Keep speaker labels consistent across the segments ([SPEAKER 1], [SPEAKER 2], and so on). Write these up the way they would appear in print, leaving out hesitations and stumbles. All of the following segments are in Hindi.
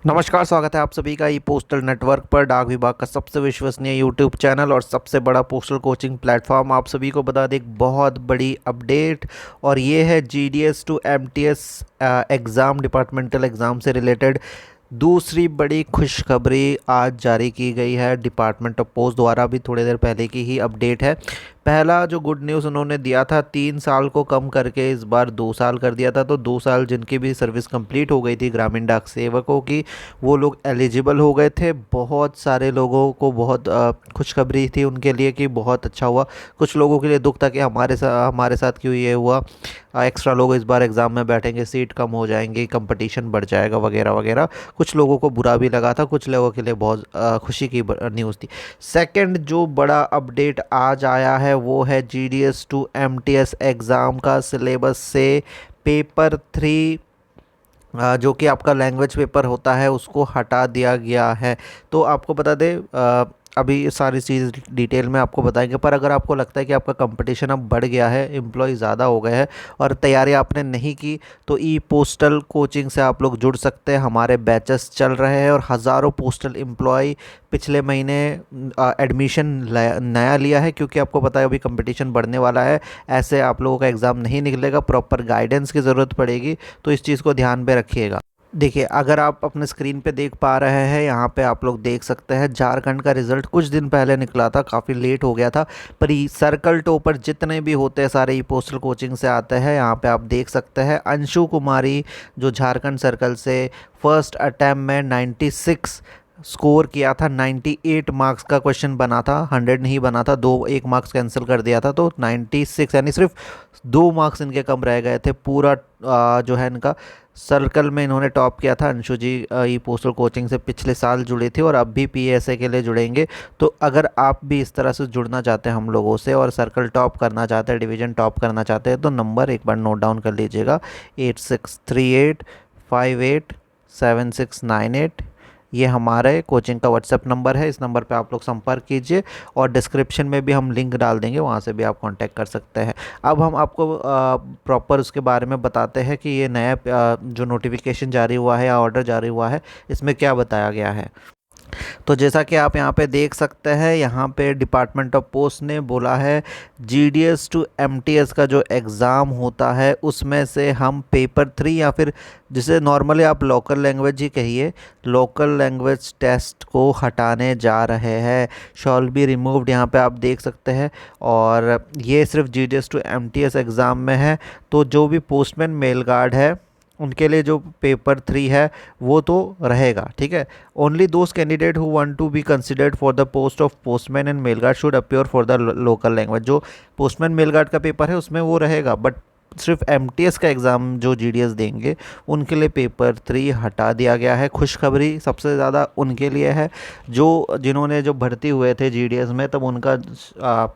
[SPEAKER 1] नमस्कार, स्वागत है आप सभी का ई पोस्टल नेटवर्क पर। डाक विभाग का सबसे विश्वसनीय यूट्यूब चैनल और सबसे बड़ा पोस्टल कोचिंग प्लेटफॉर्म। आप सभी को बता दें एक बहुत बड़ी अपडेट, और ये है GDS to MTS exam, departmental exam से रिलेटेड दूसरी बड़ी खुशखबरी आज जारी की गई है डिपार्टमेंट ऑफ पोस्ट द्वारा। भी थोड़ी देर पहले की ही अपडेट है। पहला जो गुड न्यूज़ उन्होंने दिया था, 3 साल को कम करके इस बार 2 साल कर दिया था। तो 2 साल जिनकी भी सर्विस कंप्लीट हो गई थी ग्रामीण डाक सेवकों की, वो लोग एलिजिबल हो गए थे। बहुत सारे लोगों को बहुत खुशखबरी थी उनके लिए कि बहुत अच्छा हुआ। कुछ लोगों के लिए दुख था कि हमारे साथ क्यों ये हुआ, एक्स्ट्रा लोग इस बार एग्ज़ाम में बैठेंगे, सीट कम हो जाएंगी, कंपटीशन बढ़ जाएगा वगैरह वगैरह। कुछ लोगों को बुरा भी लगा था, कुछ लोगों के लिए बहुत खुशी की न्यूज़ थी। सेकंड जो बड़ा अपडेट आज आया है वो है जीडीएस टू एमटीएस एग्ज़ाम का सिलेबस से पेपर 3 जो कि आपका लैंग्वेज पेपर होता है उसको हटा दिया गया है। तो आपको बता दें, अभी ये सारी चीज़ डिटेल में आपको बताएंगे, पर अगर आपको लगता है कि आपका कंपटीशन अब बढ़ गया है, एम्प्लॉय ज़्यादा हो गए हैं और तैयारी आपने नहीं की, तो ई पोस्टल कोचिंग से आप लोग जुड़ सकते हैं। हमारे बैचेस चल रहे हैं और हज़ारों पोस्टल एम्प्लॉय पिछले महीने एडमिशन नया लिया है, क्योंकि आपको पता है अभी कंपटीशन बढ़ने वाला है। ऐसे आप लोगों का एग्ज़ाम नहीं निकलेगा, प्रॉपर गाइडेंस की ज़रूरत पड़ेगी, तो इस चीज़ को ध्यान में रखिएगा। देखिए, अगर आप अपने स्क्रीन पे देख पा रहे हैं, यहाँ पे आप लोग देख सकते हैं झारखंड का रिज़ल्ट कुछ दिन पहले निकला था, काफ़ी लेट हो गया था। पर ये सर्कल टॉपर जितने भी होते हैं सारे ई पोस्टल कोचिंग से आते हैं। यहाँ पे आप देख सकते हैं अंशु कुमारी जो झारखंड सर्कल से फर्स्ट अटैम्प्ट में 96 स्कोर किया था। 98 मार्क्स का क्वेश्चन बना था, 100 नहीं बना था, 1 मार्क्स कैंसिल कर दिया था, तो 96 यानी सिर्फ 2 मार्क्स इनके कम रह गए थे। पूरा जो है इनका सर्कल में इन्होंने टॉप किया था। अंशु जी ई पोस्टल कोचिंग से पिछले साल जुड़े थे और अब भी पीएसए के लिए जुड़ेंगे। तो अगर आप भी इस तरह से जुड़ना चाहते हैं हम लोगों से और सर्कल टॉप करना चाहते हैं, डिवीज़न टॉप करना चाहते हैं, तो नंबर एक बार नोट डाउन कर लीजिएगा, 8638587698। ये हमारे कोचिंग का व्हाट्सएप नंबर है। इस नंबर पे आप लोग संपर्क कीजिए और डिस्क्रिप्शन में भी हम लिंक डाल देंगे, वहाँ से भी आप कांटेक्ट कर सकते हैं। अब हम आपको प्रॉपर उसके बारे में बताते हैं कि ये नया जो नोटिफिकेशन जारी हुआ है या ऑर्डर जारी हुआ है, इसमें क्या बताया गया है। तो जैसा कि आप यहाँ पे देख सकते हैं, यहाँ पे डिपार्टमेंट ऑफ पोस्ट ने बोला है जीडीएस टू एमटीएस का जो एग्ज़ाम होता है उसमें से हम पेपर 3 या फिर जिसे नॉर्मली आप लोकल लैंग्वेज ही कहिए, लोकल लैंग्वेज टेस्ट को हटाने जा रहे हैं। शॉल बी रिमूव्ड, यहाँ पे आप देख सकते हैं। और ये सिर्फ जीडीएस टू एमटीएस एग्ज़ाम में है। तो जो भी पोस्टमैन मेल गार्ड है उनके लिए जो पेपर 3 है वो तो रहेगा, ठीक है। Only those candidate who want to be considered for the post of postman and mail guard should appear for the local language. जो पोस्टमैन मेल गार्ड का पेपर है उसमें वो रहेगा, बट सिर्फ एमटीएस का एग्ज़ाम जो जीडीएस देंगे उनके लिए पेपर 3 हटा दिया गया है। खुशखबरी सबसे ज़्यादा उनके लिए है जिन्होंने जो भर्ती हुए थे जीडीएस में, तब उनका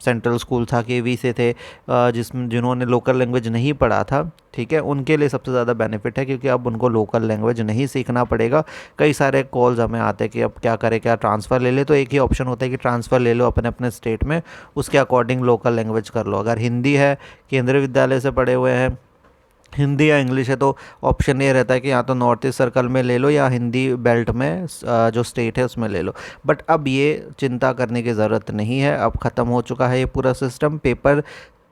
[SPEAKER 1] सेंट्रल स्कूल था, केवी से थे, जिन्होंने लोकल लैंग्वेज नहीं पढ़ा था, ठीक है। उनके लिए सबसे ज़्यादा बेनिफिट है, क्योंकि अब उनको लोकल लैंग्वेज नहीं सीखना पड़ेगा। कई सारे कॉल्स हमें आते हैं कि अब क्या करें, क्या ट्रांसफ़र ले ले। तो एक ही ऑप्शन होता है कि ट्रांसफ़र ले लो अपने अपने स्टेट में, उसके अकॉर्डिंग लोकल लैंग्वेज कर लो। अगर हिंदी है, केंद्रीय विद्यालय से पढ़े हुए हैं, हिंदी या इंग्लिश है, तो ऑप्शन ये रहता है कि या तो नॉर्थ ईस्ट सर्कल में ले लो या हिंदी बेल्ट में जो स्टेट है उसमें ले लो। बट अब ये चिंता करने की ज़रूरत नहीं है, अब ख़त्म हो चुका है ये पूरा सिस्टम। पेपर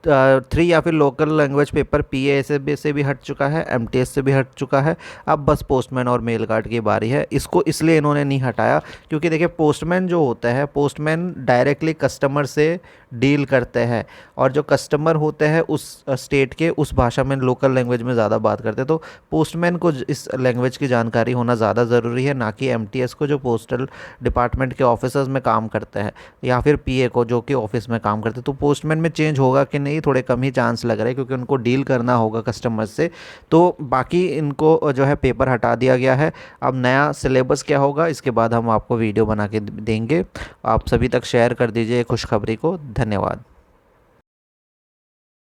[SPEAKER 1] 3 या फिर लोकल लैंग्वेज पेपर पीए से भी हट चुका है, एमटीएस से भी हट चुका है। अब बस पोस्टमैन और मेल गार्ड की बारी है। इसको इसलिए इन्होंने नहीं हटाया क्योंकि देखिए, पोस्टमैन जो होता है, पोस्टमैन डायरेक्टली कस्टमर से डील करते हैं, और जो कस्टमर होते हैं उस स्टेट के उस भाषा में, लोकल लैंग्वेज में ज़्यादा बात करते हैं। तो पोस्टमैन को इस लैंग्वेज की जानकारी होना ज़्यादा ज़रूरी है, ना कि एमटीएस को जो पोस्टल डिपार्टमेंट के ऑफिसर्स में काम करते हैं, या फिर पीए को जो कि ऑफिस में काम करते हैं। तो पोस्टमैन में चेंज होगा कि नहीं, थोड़े कम ही चांस लग रहे हैं, क्योंकि उनको डील करना होगा कस्टमर से। तो बाकी इनको जो है पेपर हटा दिया गया है। अब नया सिलेबस क्या होगा इसके बाद हम आपको वीडियो बना के देंगे। आप सभी तक शेयर कर दीजिए खुशखबरी को। धन्यवाद।